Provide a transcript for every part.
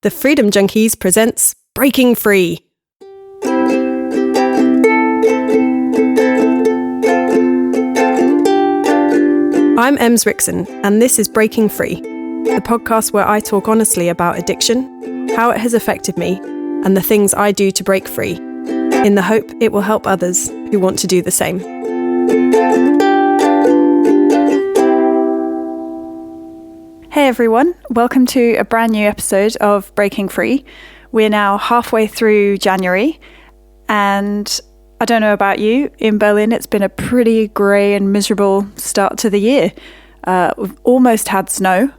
The Freedom Junkies presents Breaking Free. I'm Ems Rickson, and this is Breaking Free, the podcast where I talk honestly about addiction, how it has affected me, and the things I do to break free, in the hope it will help others who want to do the same. Hey everyone, welcome to a brand new episode of Breaking Free. We're now halfway through January, and I don't know about you, in Berlin it's been a pretty grey and miserable start to the year. We've almost had snow,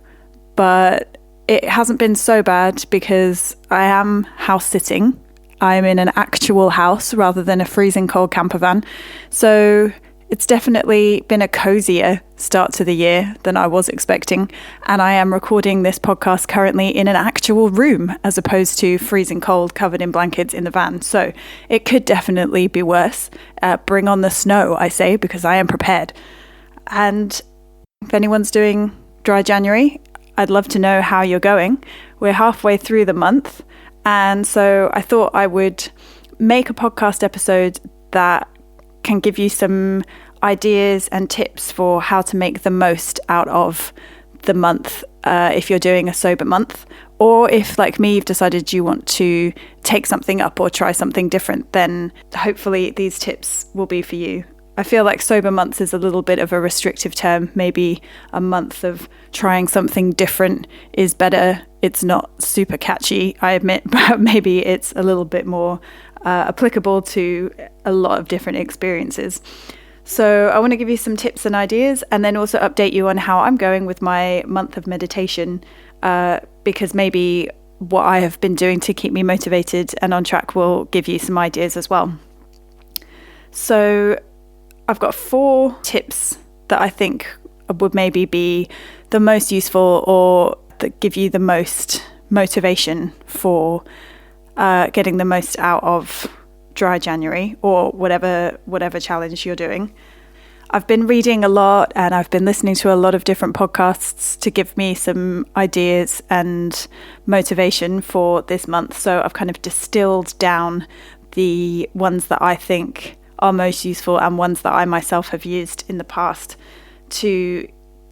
but it hasn't been so bad because I am house sitting. I'm in an actual house rather than a freezing cold camper van, so it's definitely been a cozier start to the year than I was expecting, and I am recording this podcast currently in an actual room as opposed to freezing cold covered in blankets in the van, so it could definitely be worse. Bring on the snow, I say, because I am prepared. And if anyone's doing dry January, I'd love to know how you're going. We're halfway through the month, and so I thought I would make a podcast episode that can give you some ideas and tips for how to make the most out of the month if you're doing a sober month, or if, like me, you've decided you want to take something up or try something different, then hopefully these tips will be for you. I feel like sober months is a little bit of a restrictive term. Maybe a month of trying something different is better. It's not super catchy, I admit, but maybe it's a little bit more applicable to a lot of different experiences. So I want to give you some tips and ideas, and then also update you on how I'm going with my month of meditation, because maybe what I have been doing to keep me motivated and on track will give you some ideas as well. So I've got 4 tips that I think would maybe be the most useful, or that give you the most motivation for getting the most out of dry January, or whatever challenge you're doing. I've been reading a lot, and I've been listening to a lot of different podcasts to give me some ideas and motivation for this month. So I've kind of distilled down the ones that I think are most useful and ones that I myself have used in the past to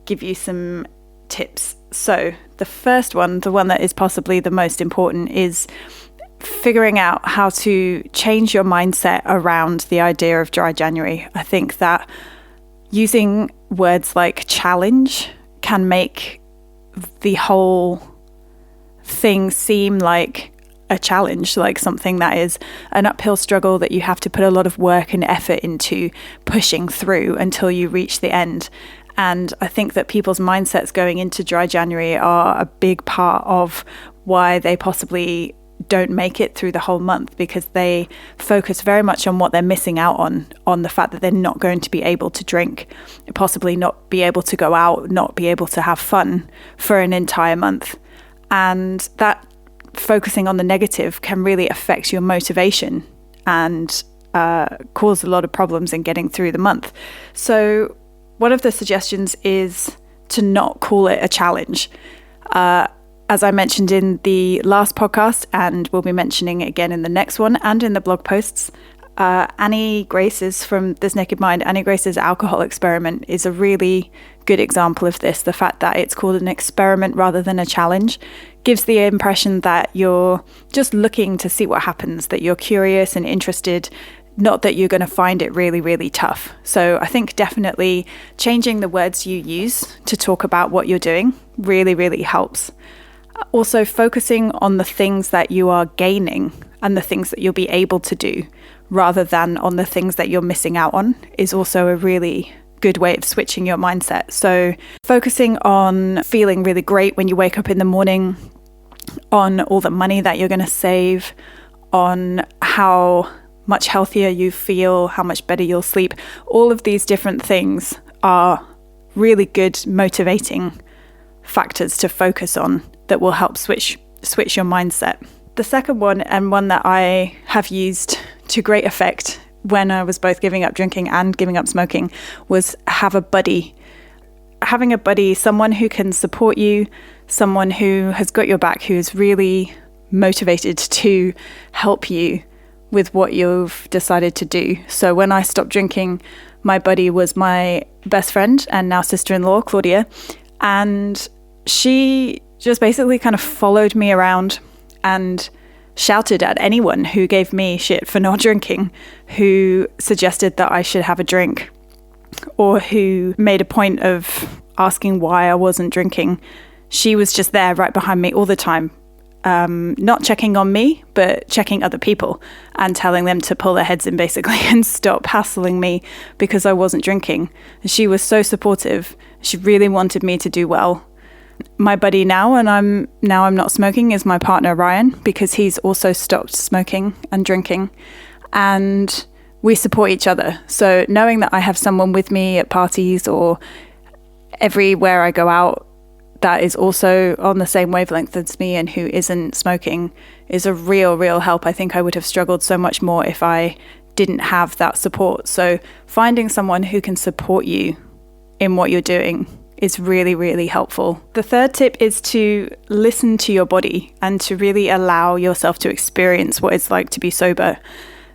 give you some tips. So the first one, the one that is possibly the most important, is figuring out how to change your mindset around the idea of dry January. I think that using words like challenge can make the whole thing seem like a challenge, like something that is an uphill struggle that you have to put a lot of work and effort into pushing through until you reach the end. And I think that people's mindsets going into dry January are a big part of why they possibly don't make it through the whole month, because they focus very much on what they're missing out on the fact that they're not going to be able to drink, possibly not be able to go out, not be able to have fun for an entire month. And that focusing on the negative can really affect your motivation and cause a lot of problems in getting through the month. So one of the suggestions is to not call it a challenge. As I mentioned in the last podcast, and we'll be mentioning it again in the next one and in the blog posts, Annie Grace's from This Naked Mind, Annie Grace's alcohol experiment is a really good example of this. The fact that it's called an experiment rather than a challenge gives the impression that you're just looking to see what happens, that you're curious and interested, not that you're going to find it really, really tough. So I think definitely changing the words you use to talk about what you're doing really, really helps. Also, focusing on the things that you are gaining and the things that you'll be able to do rather than on the things that you're missing out on is also a really good way of switching your mindset. So focusing on feeling really great when you wake up in the morning, on all the money that you're going to save, on how much healthier you feel, how much better you'll sleep. All of these different things are really good motivating factors to focus on that will help switch your mindset. The second one, and one that I have used to great effect when I was both giving up drinking and giving up smoking, was have a buddy. Having a buddy, someone who can support you, someone who has got your back, who is really motivated to help you with what you've decided to do. So when I stopped drinking, my buddy was my best friend and now sister-in-law, Claudia, and she just basically kind of followed me around and shouted at anyone who gave me shit for not drinking, who suggested that I should have a drink, or who made a point of asking why I wasn't drinking. She was just there right behind me all the time, not checking on me, but checking other people and telling them to pull their heads in basically and stop hassling me because I wasn't drinking. She was so supportive. She really wanted me to do well. My buddy now, and I'm not smoking, is my partner Ryan, because he's also stopped smoking and drinking, and we support each other. So knowing that I have someone with me at parties or everywhere I go out that is also on the same wavelength as me and who isn't smoking is a real help. I think I would have struggled so much more if I didn't have that support. So finding someone who can support you in what you're doing is really helpful. The third tip is to listen to your body and to really allow yourself to experience what it's like to be sober.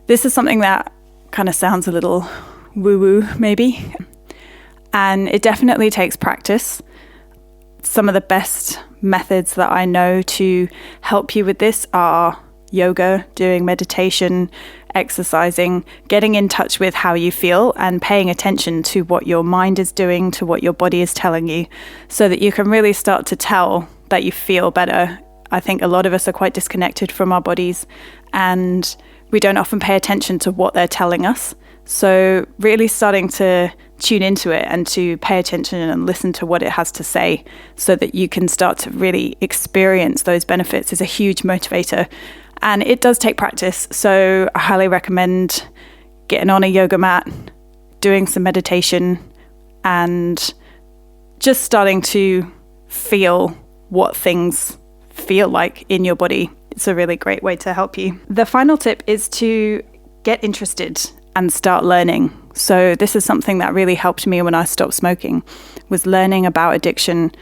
This is something that kind of sounds a little woo-woo maybe, and it definitely takes practice. Some of the best methods that I know to help you with this are yoga, doing meditation, exercising, getting in touch with how you feel and paying attention to what your mind is doing, to what your body is telling you, so that you can really start to tell that you feel better. I think a lot of us are quite disconnected from our bodies and we don't often pay attention to what they're telling us. So really starting to tune into it and to pay attention and listen to what it has to say so that you can start to really experience those benefits is a huge motivator. And it does take practice. So I highly recommend getting on a yoga mat, doing some meditation, and just starting to feel what things feel like in your body. It's a really great way to help you. The final tip is to get interested and start learning. So this is something that really helped me when I stopped smoking, was learning about addiction,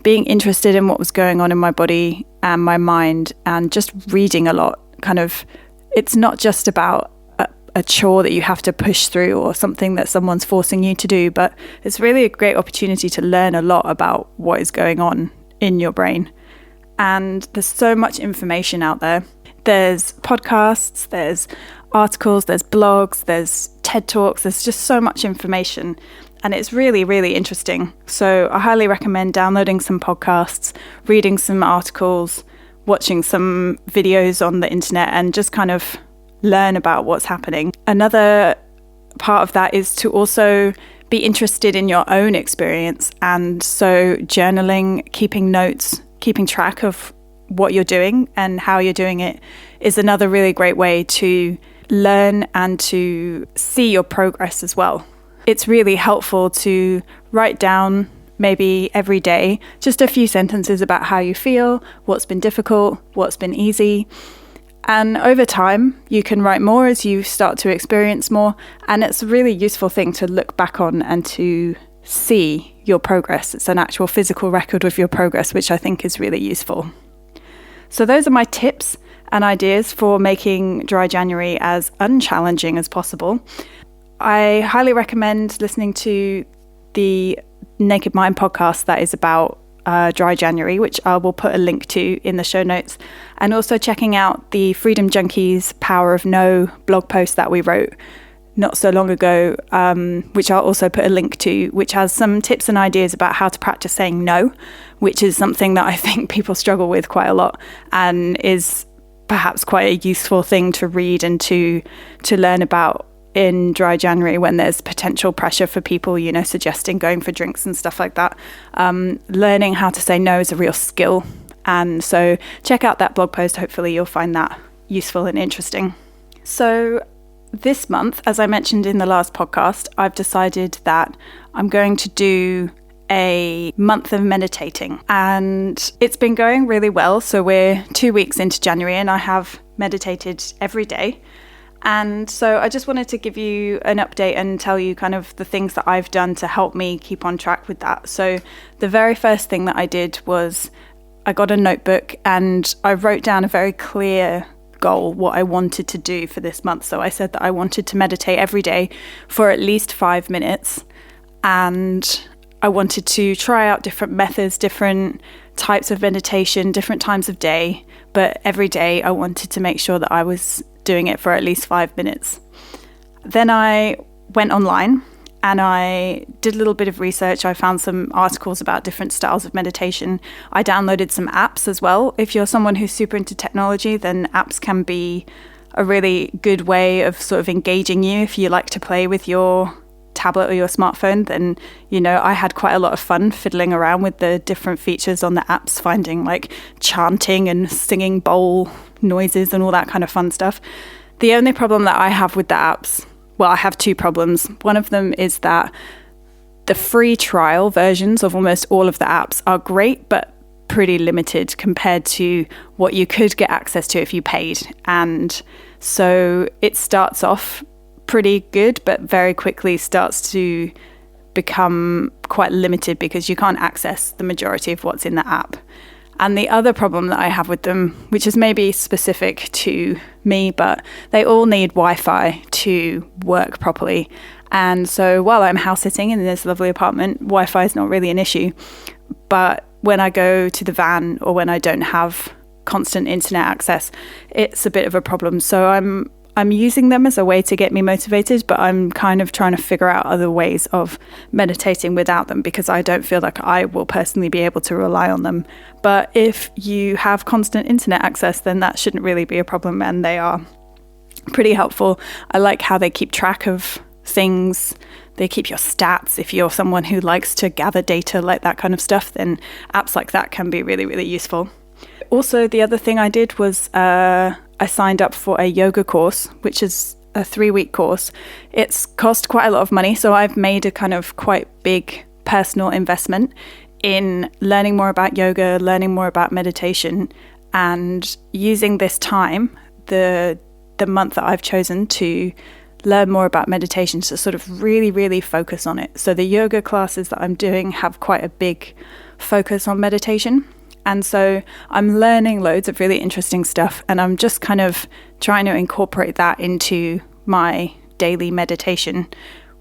being interested in what was going on in my body and my mind, and just reading a lot. It's not just about a chore that you have to push through or something that someone's forcing you to do, but it's really a great opportunity to learn a lot about what is going on in your brain. And there's so much information out there. There's podcasts, there's articles, there's blogs, there's TED Talks, there's just so much information. And it's really interesting. So I highly recommend downloading some podcasts, reading some articles, watching some videos on the internet, and just kind of learn about what's happening. Another part of that is to also be interested in your own experience. And so journaling, keeping notes, keeping track of what you're doing and how you're doing it is another really great way to learn and to see your progress as well. It's really helpful to write down maybe every day just a few sentences about how you feel, what's been difficult, what's been easy. And over time, you can write more as you start to experience more. And it's a really useful thing to look back on and to see your progress. It's an actual physical record of your progress, which I think is really useful. So those are my tips and ideas for making dry January as unchallenging as possible. I highly recommend listening to the Naked Mind podcast that is about dry January, which I will put a link to in the show notes, and also checking out the Freedom Junkies Power of No blog post that we wrote not so long ago, which I'll also put a link to, which has some tips and ideas about how to practice saying no, which is something that I think people struggle with quite a lot and is perhaps quite a useful thing to read and to learn about in dry January when there's potential pressure for people, suggesting going for drinks and stuff like that. Learning how to say no is a real skill. And so check out that blog post. Hopefully you'll find that useful and interesting. So this month, as I mentioned in the last podcast, I've decided that I'm going to do a month of meditating, and it's been going really well. So we're 2 weeks into January and I have meditated every day. And so I just wanted to give you an update and tell you kind of the things that I've done to help me keep on track with that. So the very first thing that I did was I got a notebook and I wrote down a very clear goal, what I wanted to do for this month. So I said that I wanted to meditate every day for at least 5 minutes, and I wanted to try out different methods, different types of meditation, different times of day, but every day I wanted to make sure that I was doing it for at least 5 minutes. Then I went online and I did a little bit of research. I found some articles about different styles of meditation. I downloaded some apps as well. If you're someone who's super into technology, then apps can be a really good way of sort of engaging you. If you like to play with your tablet or your smartphone, then, you know, I had quite a lot of fun fiddling around with the different features on the apps, finding like chanting and singing bowl noises and all that kind of fun stuff. The only problem that I have with the apps, well, I have two problems. One of them is that the free trial versions of almost all of the apps are great, but pretty limited compared to what you could get access to if you paid. And so it starts off pretty good, but very quickly starts to become quite limited because you can't access the majority of what's in the app. And the other problem that I have with them, which is maybe specific to me, but they all need Wi-Fi to work properly. And so while I'm house sitting in this lovely apartment, Wi-Fi is not really an issue. But when I go to the van or when I don't have constant internet access, it's a bit of a problem. So I'm using them as a way to get me motivated, but I'm kind of trying to figure out other ways of meditating without them because I don't feel like I will personally be able to rely on them. But if you have constant internet access, then that shouldn't really be a problem, and they are pretty helpful. I like how they keep track of things. They keep your stats. If you're someone who likes to gather data like that kind of stuff, then apps like that can be really, really useful. Also, the other thing I did was I signed up for a yoga course, which is a 3-week course. It's cost quite a lot of money, so I've made a kind of quite big personal investment in learning more about yoga, learning more about meditation, and using this time, the month that I've chosen to learn more about meditation, to sort of really, really focus on it. So the yoga classes that I'm doing have quite a big focus on meditation. And so I'm learning loads of really interesting stuff, and I'm just kind of trying to incorporate that into my daily meditation,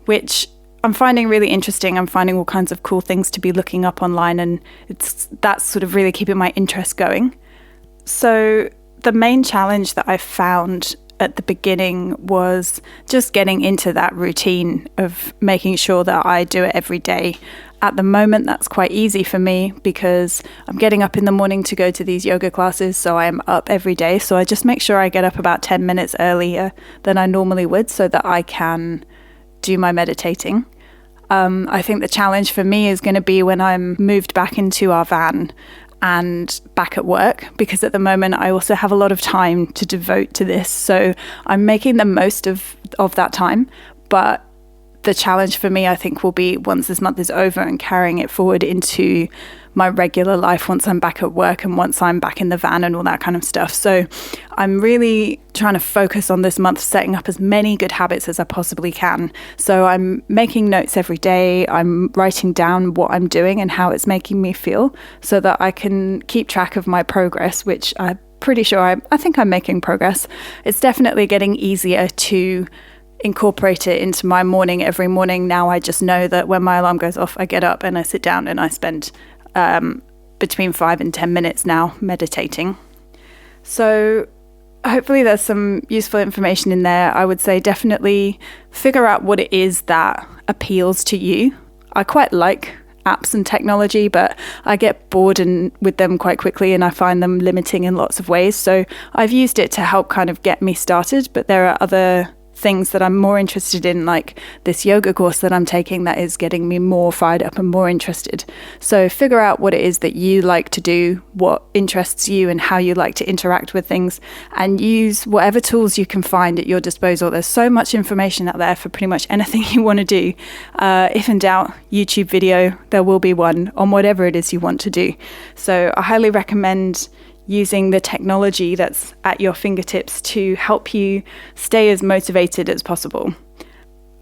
which I'm finding really interesting. I'm finding all kinds of cool things to be looking up online, and that's sort of really keeping my interest going. So the main challenge that I found at the beginning was just getting into that routine of making sure that I do it every day. At the moment, that's quite easy for me because I'm getting up in the morning to go to these yoga classes, so I am up every day. So I just make sure I get up about 10 minutes earlier than I normally would so that I can do my meditating. I think the challenge for me is going to be when I'm moved back into our van and back at work, because at the moment I also have a lot of time to devote to this. So I'm making the most of that time, but the challenge for me, I think, will be once this month is over and carrying it forward into my regular life once I'm back at work and once I'm back in the van and all that kind of stuff. So I'm really trying to focus on this month, setting up as many good habits as I possibly can. So I'm making notes every day. I'm writing down what I'm doing and how it's making me feel so that I can keep track of my progress, which I'm pretty sure I think I'm making progress. It's definitely getting easier to incorporate it into my morning every morning. Now I just know that when my alarm goes off, I get up and I sit down and I spend between 5 and 10 minutes now meditating. So hopefully there's some useful information in there. I would say definitely figure out what it is that appeals to you. I quite like apps and technology, but I get bored with them quite quickly, and I find them limiting in lots of ways. So I've used it to help kind of get me started, but there are other things that I'm more interested in, like this yoga course that I'm taking that is getting me more fired up and more interested. So figure out what it is that you like to do, what interests you and how you like to interact with things, and use whatever tools you can find at your disposal. There's so much information out there for pretty much anything you want to do. If in doubt, YouTube video, there will be one on whatever it is you want to do. So I highly recommend using the technology that's at your fingertips to help you stay as motivated as possible.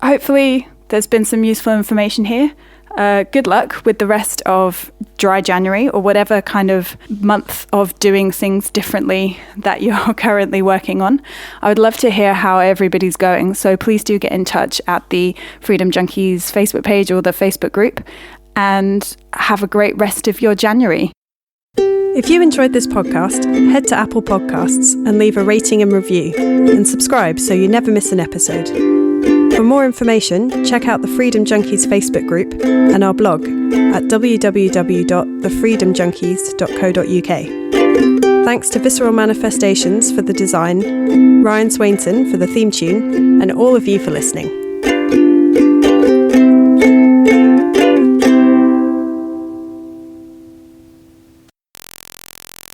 Hopefully there's been some useful information here. Good luck with the rest of dry January or whatever kind of month of doing things differently that you're currently working on. I would love to hear how everybody's going. So please do get in touch at the Freedom Junkies Facebook page or the Facebook group, and have a great rest of your January. If you enjoyed this podcast, head to Apple Podcasts and leave a rating and review, and subscribe so you never miss an episode. For more information, check out the Freedom Junkies Facebook group and our blog at www.thefreedomjunkies.co.uk. Thanks to Visceral Manifestations for the design, Ryan Swainson for the theme tune, and all of you for listening.